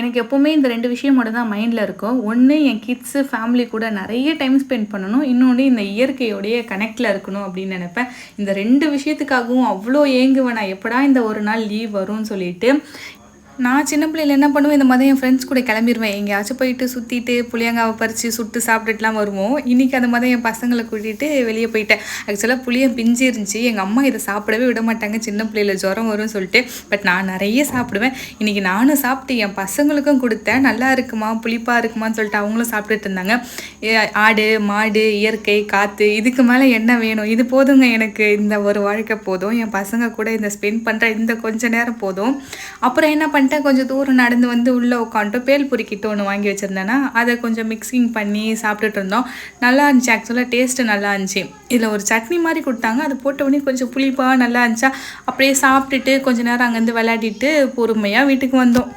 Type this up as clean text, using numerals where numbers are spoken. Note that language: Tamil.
எனக்கு எப்போவுமே இந்த 2 விஷயம் மட்டும் தான் மைண்டில் இருக்கும். ஒண்ணு என் கிட்ஸு, ஃபேமிலி கூட நெறைய டைம் ஸ்பெண்ட் பண்ணணும். இன்னொன்னு இந்த இயற்கையோடைய கனெக்ட்ல இருக்கணும் அப்படின்னு நெனைப்பேன். இந்த 2 விஷயத்துக்காகவும் அவ்வளோ ஏங்குவேன் நான். எப்படா இந்த ஒரு நாள் லீவ் வரும்னு சொல்லிட்டு. நான் சின்ன பிள்ளையில என்ன பண்ணுவேன், இந்த மாதிரி என் ஃப்ரெண்ட்ஸ் கூட கிளம்பிருவேன். எங்கேயாச்சும் போயிட்டு சுற்றிட்டு புளியங்காவை பறித்து சுட்டு சாப்பிட்டுட்டுலாம் வருவோம். இன்றைக்கி அந்த மாதிரி என் பசங்களை கூட்டிகிட்டு வெளியே போயிட்டேன். ஆக்சுவலாக புளியம் பிஞ்சு இருந்துச்சு. எங்கள் அம்மா இதை சாப்பிடவே விட மாட்டாங்க, சின்ன பிள்ளையில ஜுரம் வரும்னு சொல்லிட்டு. பட் நான் நிறைய சாப்பிடுவேன். இன்றைக்கி நானும் சாப்பிட்டு என் பசங்களுக்கும் கொடுத்தேன். நல்லா இருக்குமா, புளிப்பாக இருக்குமான்னு சொல்லிட்டு அவங்களும் சாப்பிட்டுட்டு இருந்தாங்க. ஆடு, மாடு, இயற்கை, காற்று, இதுக்கு மேலே என்ன வேணும்? இது போதுங்க எனக்கு. இந்த ஒரு வாழ்க்கை போதும். என் பசங்க கூட இந்த ஸ்பெண்ட் பண்ணுற இந்த கொஞ்ச நேரம் போதும். அப்புறம் என்ன கொஞ்சம் தூரம் நடந்து வந்து உள்ளே உட்காந்துட்டு பேல்பூரி கிட்ட ஒன்று வாங்கி வச்சுருந்தேன்னா அதை கொஞ்சம் மிக்சிங் பண்ணி சாப்பிட்டுட்டு இருந்தோம். நல்லா இருந்துச்சு. ஆக்சுவலாக டேஸ்ட்டு நல்லா இருந்துச்சு. இதில் ஒரு சட்னி மாதிரி கொடுத்தாங்க. அது போட்ட உடனே கொஞ்சம் புளிப்பாக நல்லா இருந்துச்சா. அப்படியே சாப்பிட்டுட்டு கொஞ்சம் நேரம் அங்கேருந்து விளையாடிட்டு பொறுமையாக வீட்டுக்கு வந்தோம்.